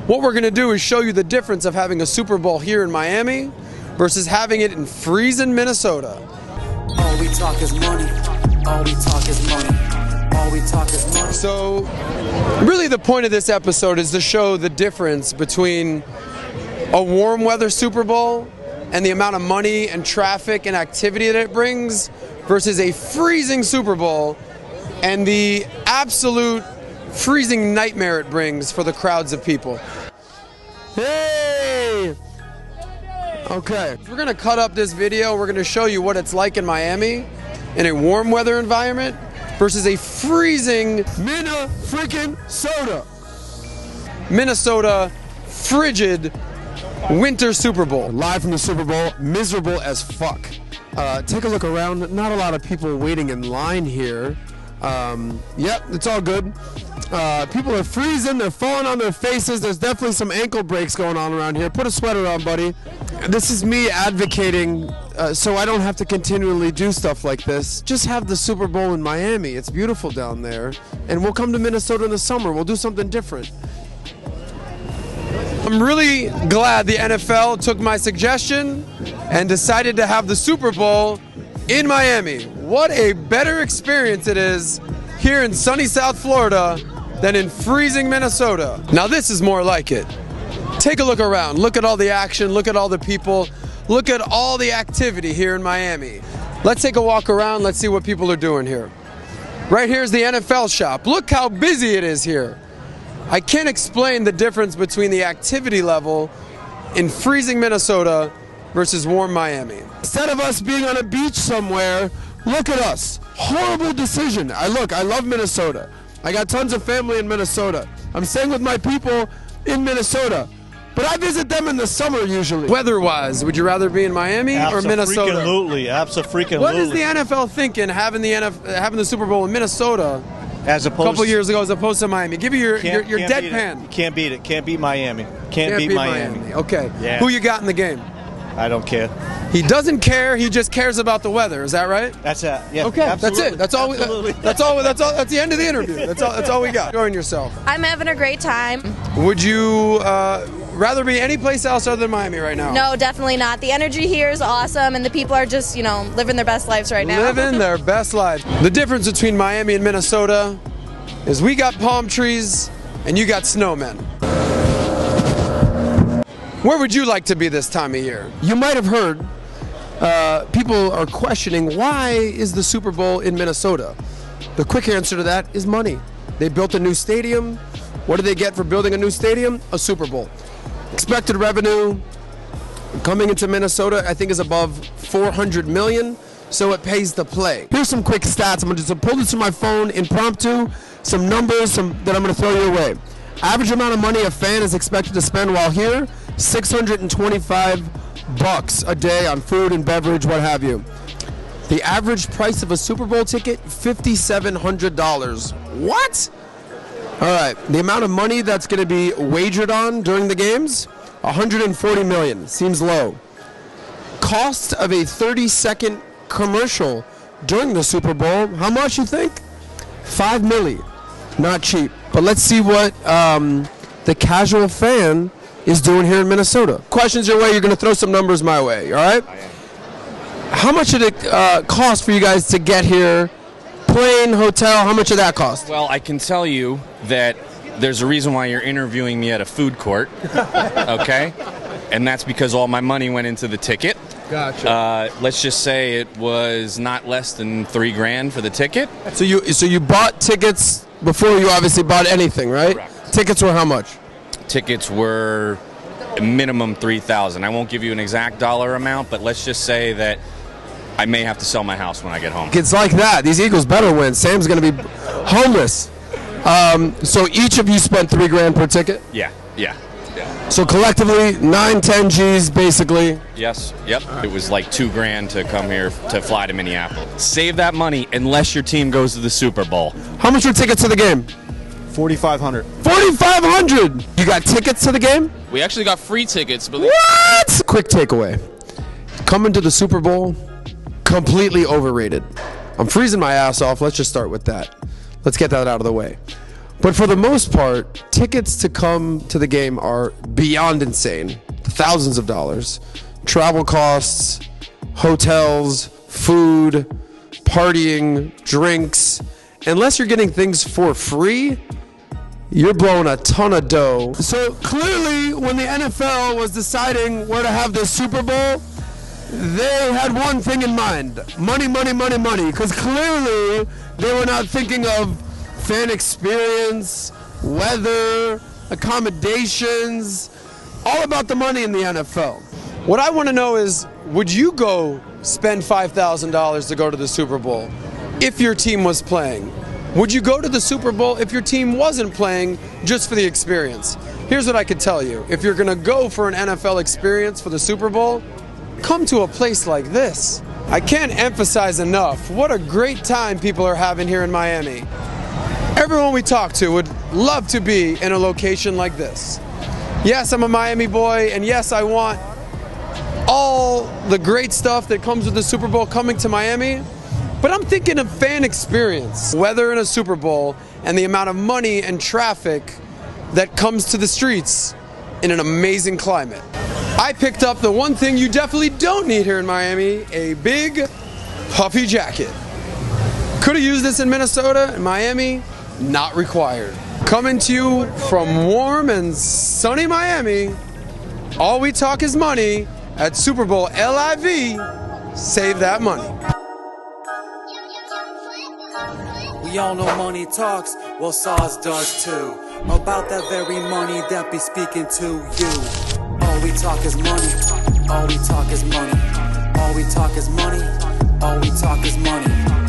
What we're going to do is show you the difference of having a Super Bowl here in Miami versus having it in freezing Minnesota. All we talk is money. All we talk is money. All we talk is money. So, really the point of this episode is to show the difference between a warm weather Super Bowl and the amount of money and traffic and activity that it brings versus a freezing Super Bowl and the absolute freezing nightmare it brings for the crowds of people. Hey! Okay, we're gonna cut up this video. We're gonna show you what it's like in Miami in a warm weather environment versus a freezing Minnesota frigid winter Super Bowl. Live from the Super Bowl, miserable as fuck. Take a look around. Not a lot of people waiting in line here. Yep, it's all good. People are freezing, they're falling on their faces. There's definitely some ankle breaks going on around here. Put a sweater on, buddy. This is me advocating so I don't have to continually do stuff like this. Just have the Super Bowl in Miami. It's beautiful down there. And we'll come to Minnesota in the summer. We'll do something different. I'm really glad the NFL took my suggestion and decided to have the Super Bowl in Miami. What a better experience it is here in sunny South Florida than in freezing Minnesota. Now this is more like it. Take a look around. Look at all the action. Look at all the people. Look at all the activity here in Miami. Let's take a walk around. Let's see what people are doing here. Right here's the NFL shop. Look how busy it is here. I can't explain the difference between the activity level in freezing Minnesota versus warm Miami. Instead of us being on a beach somewhere, look at us. Horrible decision. I love Minnesota. I got tons of family in Minnesota. I'm staying with my people in Minnesota, but I visit them in the summer usually. Weather-wise, would you rather be in Miami or Minnesota? Absolutely, absolutely. What is the NFL thinking having the Super Bowl in Minnesota as opposed a couple years ago as opposed to Miami? Give me your deadpan. You can't beat it. Can't beat Miami. Can't beat Miami. Okay. Yeah. Who you got in the game? I don't care. He doesn't care. He just cares about the weather. Is that right? That's it. Yeah. Okay. Absolutely. That's it. That's all. That's the end of the interview. That's all we got. Enjoying yourself. I'm having a great time. Would you rather be any place else other than Miami right now? No, definitely not. The energy here is awesome, and the people are just, living their best lives right now. Living their best lives. The difference between Miami and Minnesota is we got palm trees and you got snowmen. Where would you like to be this time of year? You might have heard people are questioning, why is the Super Bowl in Minnesota? The quick answer to that is money. They built a new stadium. What do they get for building a new stadium? A Super Bowl. Expected revenue coming into Minnesota, I think, is above $400 million, so it pays to play. Here's some quick stats. I'm going to just pull this from my phone impromptu, some numbers that I'm going to throw your way. Average amount of money a fan is expected to spend while here, $625 a day on food and beverage, what have you. The average price of a Super Bowl ticket, $5,700. What? All right, the amount of money that's going to be wagered on during the games, $140 million. Seems low. Cost of a 30-second commercial during the Super Bowl, how much you think? $5 million. Not cheap. But let's see what the casual fan is doing here in Minnesota. Questions your way, you're going to throw some numbers my way, all right? I am. How much did it cost for you guys to get here? Plane, hotel, how much did that cost? Well, I can tell you that there's a reason why you're interviewing me at a food court, okay? And that's because all my money went into the ticket. Gotcha. Let's just say it was not less than $3,000 for the ticket. So you bought tickets before you obviously bought anything, right? Correct. Tickets were how much? Tickets were a minimum $3,000. I won't give you an exact dollar amount, but let's just say that I may have to sell my house when I get home. It's like that. These Eagles better win. Sam's going to be homeless. So each of you spent $3,000 per ticket? Yeah. So collectively, 9-10 G's basically. Yes, yep. It was like $2,000 to come here to fly to Minneapolis. Save that money unless your team goes to the Super Bowl. How much were tickets to the game? $4,500. $4,500! You got tickets to the game? We actually got free tickets. What? Quick takeaway. Coming to the Super Bowl, completely overrated. I'm freezing my ass off. Let's just start with that. Let's get that out of the way. But for the most part, tickets to come to the game are beyond insane. Thousands of dollars. Travel costs, hotels, food, partying, drinks. Unless you're getting things for free, you're blowing a ton of dough. So clearly, when the NFL was deciding where to have the Super Bowl, they had one thing in mind: money, money, money, money. Because clearly, they were not thinking of fan experience, weather, accommodations, all about the money in the NFL. What I want to know is, would you go spend $5,000 to go to the Super Bowl if your team was playing? Would you go to the Super Bowl if your team wasn't playing just for the experience? Here's what I could tell you. If you're going to go for an NFL experience for the Super Bowl, come to a place like this. I can't emphasize enough what a great time people are having here in Miami. Everyone we talk to would love to be in a location like this. Yes, I'm a Miami boy, and yes, I want all the great stuff that comes with the Super Bowl coming to Miami, but I'm thinking of fan experience, weather in a Super Bowl, and the amount of money and traffic that comes to the streets in an amazing climate. I picked up the one thing you definitely don't need here in Miami, a big, puffy jacket. Could have used this in Minnesota and Miami, not required. Coming to you from warm and sunny Miami, all we talk is money at Super Bowl LIV. Save that money. We all know money talks, well SARS does too. About that very money that be speaking to you. All we talk is money, all we talk is money. All we talk is money, all we talk is money.